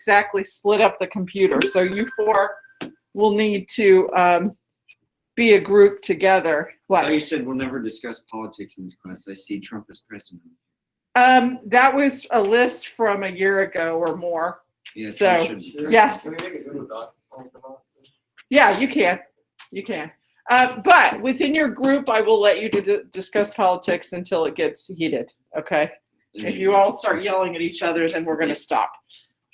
exactly split up the computer. So you four will need to be a group together. What? Oh, you said we'll never discuss politics in this class. I see Trump as president. That was a list from a year ago or more. Yeah, So, Trump should be yes. Can we make a Google Doc? Yeah, you can. You can. But within your group, I will let you discuss politics until it gets heated. Okay. If you all start yelling at each other, then we're going to stop.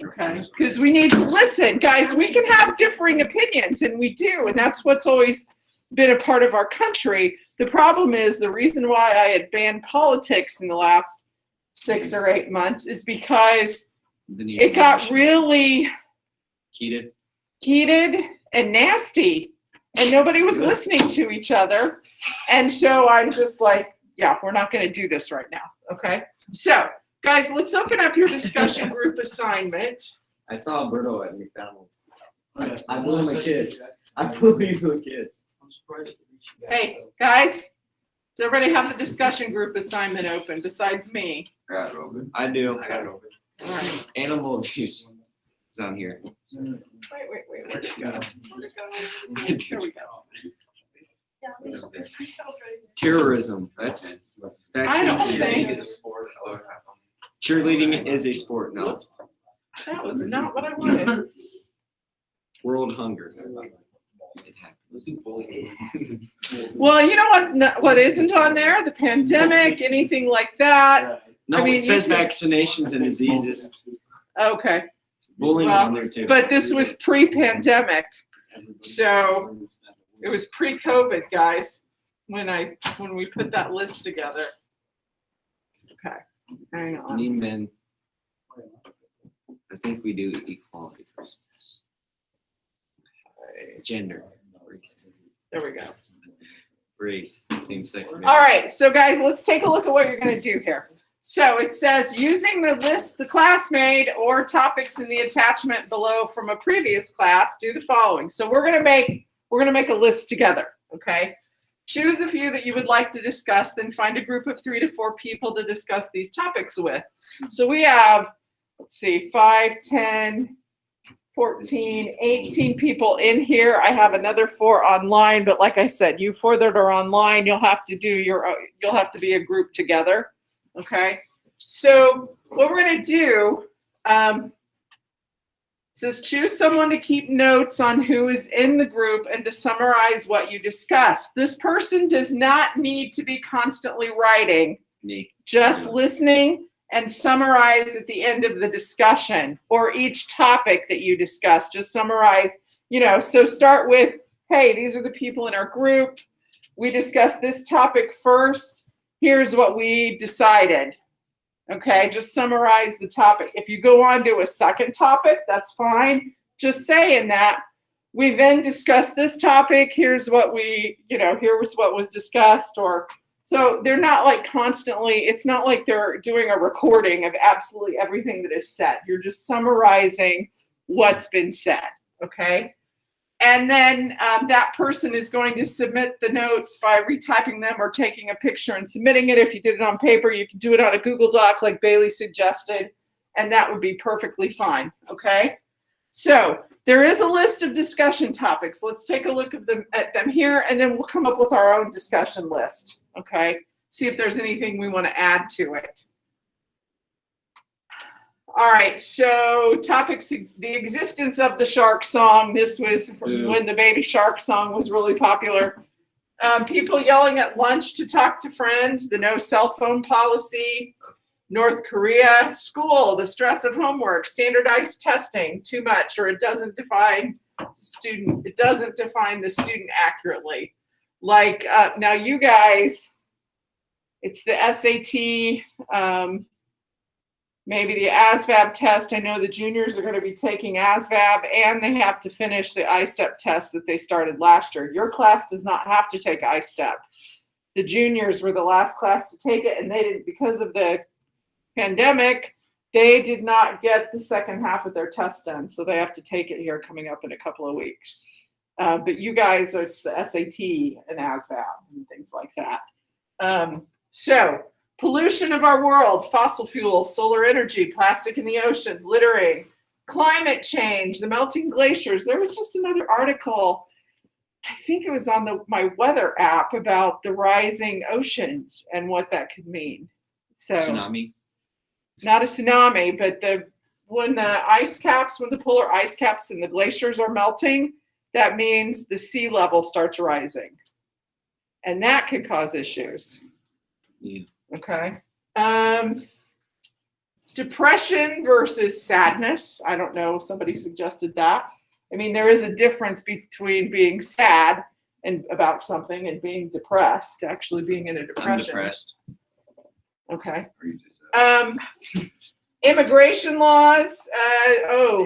Okay. Because we need to listen, guys. We can have differing opinions, and we do. And that's what's always been a part of our country. The problem is the reason why I had banned politics in the last 6 or 8 months is because it got really heated and nasty, and nobody was listening to each other. And so I'm just like, yeah, we're not going to do this right now. Okay. So, guys, let's open up your discussion group assignment. I saw Alberto at McDonald's. I believe my kids. I believe my kids. I'm surprised. Hey, guys, does everybody have the discussion group assignment open besides me? I got it open. I do. I got it open. All right. Animal abuse. It's on here. Wait. Where'd it go? Here we go. Terrorism. That's I don't think- It's a sport. cheerleading is a sport now. That was not what I wanted. World hunger. It happens. Well, you know what isn't on there? The pandemic, anything like that. No, I mean, it says you can- vaccinations and diseases. Okay. Bullying's Well, on there too. But this was pre-pandemic, so it was pre-COVID, guys, when we put that list together. Okay, hang on. Need men. I think we do equality first. Gender. There we go. Race. Same sex. All right, so guys, let's take a look at what you're going to do here. So it says using the list the class made or topics in the attachment below from a previous class, do the following. So we're going to make a list together, okay? Choose a few that you would like to discuss, then find a group of 3 to 4 people to discuss these topics with. So we have, let's see, 5, 10, 14, 18 people in here. I have another 4 online, but like I said, you 4 that are online, you'll have to be a group together. Okay, so what we're going to do, says choose someone to keep notes on who is in the group and to summarize what you discussed. This person does not need to be constantly writing, just listening and summarize at the end of the discussion or each topic that you discuss. Just summarize, so start with, hey, these are the people in our group. We discussed this topic first. Here's what we decided. Okay, just summarize the topic. If you go on to a second topic, that's fine. Just saying that we then discussed this topic. Here's what here's what was discussed. Or so they're not like constantly, it's not like they're doing a recording of absolutely everything that is said. You're just summarizing what's been said. Okay. And then that person is going to submit the notes by retyping them or taking a picture and submitting it. If you did it on paper, you can do it on a Google Doc like Bailey suggested, and that would be perfectly fine, okay? So there is a list of discussion topics. Let's take a look at them here, and then we'll come up with our own discussion list, okay? See if there's anything we want to add to it. All right, so topics, the existence of the shark song. This was when the Baby Shark song was really popular. People yelling at lunch to talk to friends, the no cell phone policy, North Korea, school, the stress of homework, standardized testing, too much, or it doesn't define the student accurately. Like now you guys, it's the SAT, maybe the ASVAB test. I know the juniors are going to be taking ASVAB, and they have to finish the I-STEP test that they started last year. Your class does not have to take I-STEP. The juniors were the last class to take it, and they didn't, because of the pandemic, they did not get the second half of their test done, so they have to take it here coming up in a couple of weeks. But you guys, it's the SAT and ASVAB and things like that. So pollution of our world, fossil fuels, solar energy, plastic in the ocean, littering, climate change, the melting glaciers. There was just another article, I think it was on my weather app, about the rising oceans and what that could mean. So Tsunami. not a tsunami, but when the polar ice caps and the glaciers are melting, that means the sea level starts rising. And that can cause issues. Yeah. Okay. Depression versus sadness. I don't know, somebody suggested that. I mean, there is a difference between being sad and about something and being depressed, actually being in a depression. I'm depressed. Okay. Or you just, Immigration laws,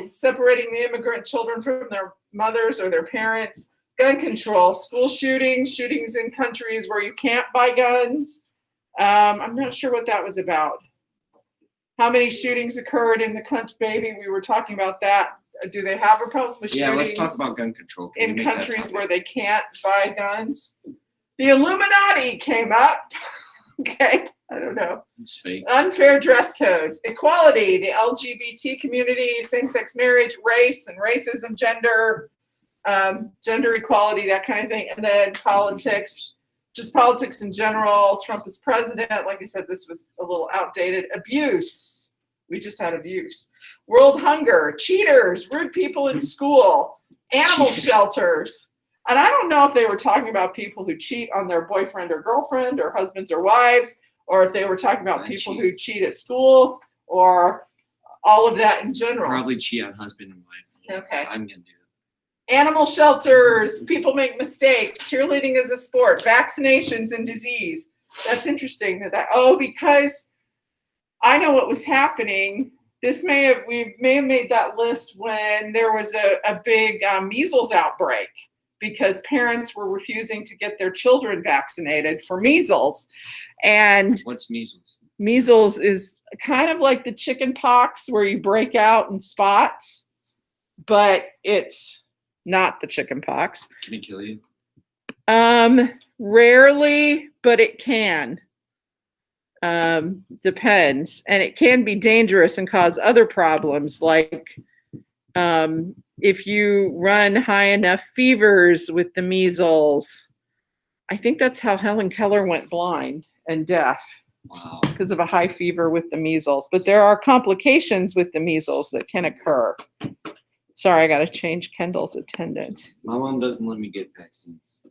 separating the immigrant children from their mothers or their parents. Gun control, school shootings in countries where you can't buy guns. I'm not sure what that was about. How many shootings occurred in the country? Baby, we were talking about that. Do they have a problem with shootings? Yeah, let's talk about gun control. Can in we make that countries topic? where they can't buy guns? The Illuminati came up. Okay, I don't know. It's fake. Unfair dress codes, equality, the LGBT community, same-sex marriage, race and racism, gender equality, that kind of thing. And then politics, just politics in general. Trump is president. Like I said, this was a little outdated. Abuse. We just had abuse. World hunger, cheaters, rude people in school, animal shelters. And I don't know if they were talking about people who cheat on their boyfriend or girlfriend or husbands or wives, or if they were talking about people who cheat at school, or all of that in general. Probably cheat on husband and wife. Okay. I'm gonna do Animal shelters, people make mistakes, cheerleading is a sport, vaccinations and disease. That's interesting because I know what was happening. We may have made that list when there was a big measles outbreak, because parents were refusing to get their children vaccinated for measles. And What's measles? measles is kind of like the chicken pox, where you break out in spots, but it's not the chicken pox. Can it kill you? Rarely, but it can. Depends. And it can be dangerous and cause other problems, like if you run high enough fevers with the measles. I think that's how Helen Keller went blind and deaf. Wow. Because of a high fever with the measles. But there are complications with the measles that can occur. Sorry, I got to change Kendall's attendance. My mom doesn't let me get vaccines.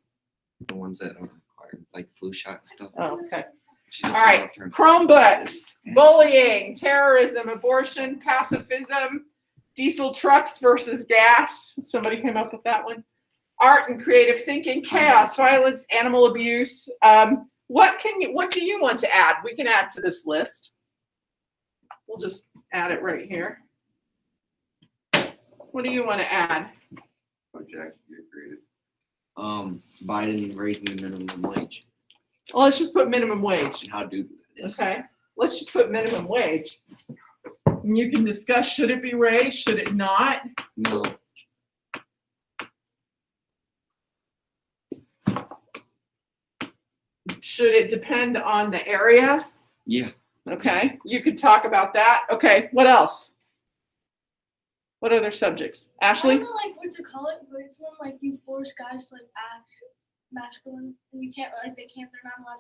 The ones that are required, like flu shot and stuff. Oh, okay. She's All right. Chromebooks, bullying, terrorism, abortion, pacifism, diesel trucks versus gas. Somebody came up with that one. Art and creative thinking, chaos, violence, animal abuse. What do you want to add? We can add to this list. We'll just add it right here. What do you want to add? Oh, Jack, you're creative. Biden raising the minimum wage. Well, let's just put minimum wage. And how do this? Okay, let's just put minimum wage. And you can discuss, should it be raised, should it not? No. Should it depend on the area? Yeah. Okay, you could talk about that. Okay, what else? What other subjects? Ashley? I don't know like what to call it, but it's when like you force guys to like act masculine and you can't they're not allowed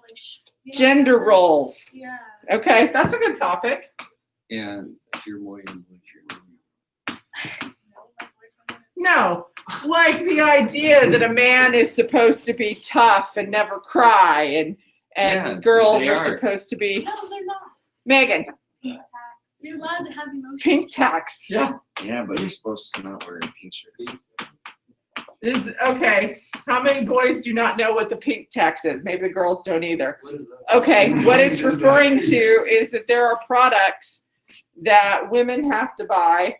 Gender roles. Yeah. Okay, that's a good topic. Yeah. If you're more than No, like the idea that a man is supposed to be tough and never cry, and Yeah, girls they are are. supposed to be. No, they're not. Megan, You're allowed to have emotions. pink tax. Yeah. Yeah, but you're supposed to not wear a pink shirt. Is okay. How many boys do not know what the pink tax is? Maybe the girls don't either. Okay, what it's referring to is that there are products that women have to buy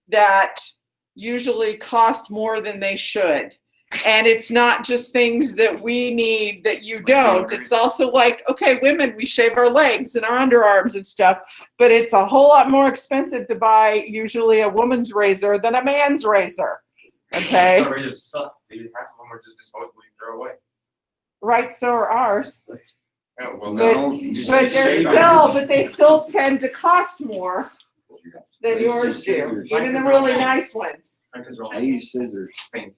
that usually cost more than they should. And it's not just things that we need that you don't. It's also like, okay, women, we shave our legs and our underarms and stuff, but it's a whole lot more expensive to buy usually a woman's razor than a man's razor. Okay? Some razors suck. Half of them are just disposable. You throw away. Right, so are ours. Yeah, well, But- No, just But shave they're on but they still tend to cost more. than I used yours do, scissors. even the really nice ones. Because we're all I use scissors. fancy.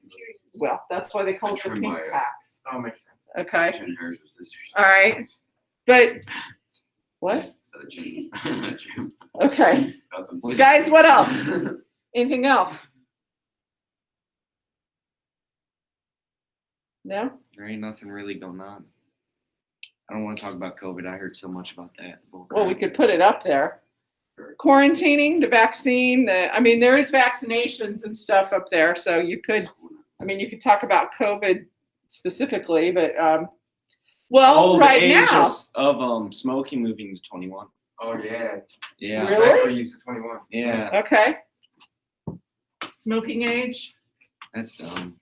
Well, that's why they call it the Trim pink wire. tax. Oh, makes sense. Okay, Trim hairs with scissors. all right, but, what? Trim. Okay, guys, what else? Anything else? No? There ain't nothing really going on. I don't want to talk about COVID. I heard so much about that. Well, we could put it up there. Quarantining, the vaccine, I mean, there is vaccinations and stuff up there, so you could talk about COVID specifically, but, well, the right age now. of smoking moving to 21. Oh, yeah. Yeah. Really? Back when you used to 21. Yeah. Okay. Smoking age? That's dumb.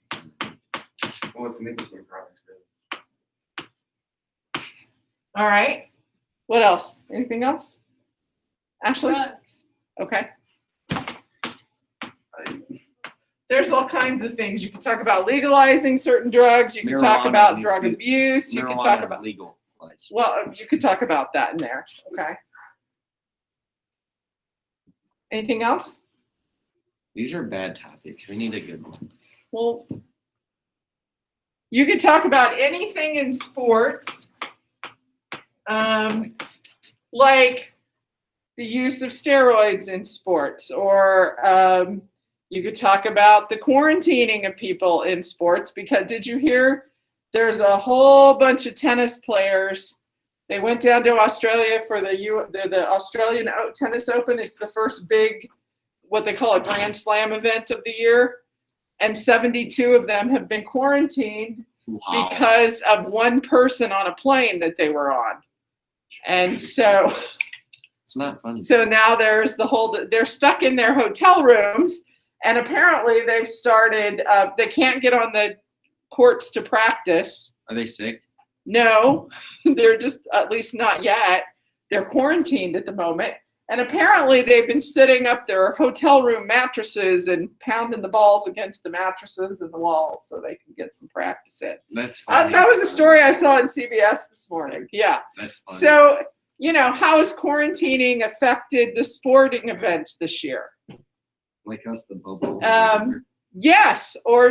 Well, it's nicotine products, really. All right. What else? Anything else? Ashley? Drugs. Okay. There's all kinds of things. You can talk about legalizing certain drugs. You can talk Marijuana about needs drug to be- abuse. You can Marijuana talk about, legal. well, you could talk about that in there. Okay. Anything else? These are bad topics. We need a good one. Well, you could talk about anything in sports, like the use of steroids in sports, or you could talk about the quarantining of people in sports, because did you hear there's a whole bunch of tennis players. They went down to Australia for the Australian Tennis Open. It's the first big, what they call a Grand Slam event of the year. And 72 of them have been quarantined Wow. because of one person on a plane that they were on. And so, It's not fun. so now there's they're stuck in their hotel rooms, and apparently they've started, they can't get on the courts to practice. Are they sick? No, they're just, at least not yet. They're quarantined at the moment. And apparently they've been sitting up their hotel room mattresses and pounding the balls against the mattresses and the walls so they can get some practice in. That's funny. That was a story I saw on CBS this morning. Yeah. That's funny. So, how has quarantining affected the sporting events this year? Like us, the bubble. Yes. Or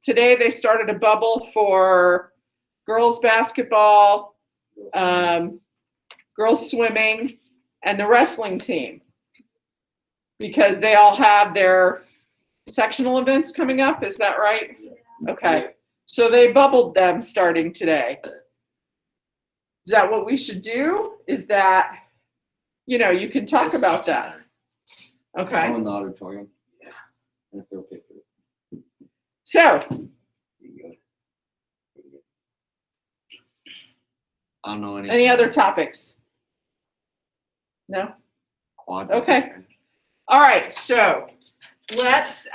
today they started a bubble for girls basketball, girls swimming, and the wrestling team, because they all have their sectional events coming up. Is that right? Okay. So they bubbled them starting today. Is that what we should do? Is that, you can talk This about sucks that. in Okay. there. Oh, in the auditorium. Yeah. And if they'll pick it. So, There you go. I don't know anything. any other topics? No? Quad. Okay. All right, so let's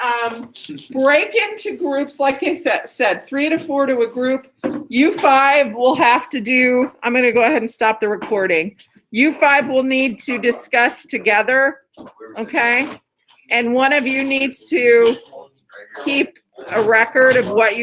break into groups like I said, 3 to 4 to a group. You 5 will have to do, I'm going to go ahead and stop the recording. You 5 will need to discuss together, okay? And one of you needs to keep a record of what you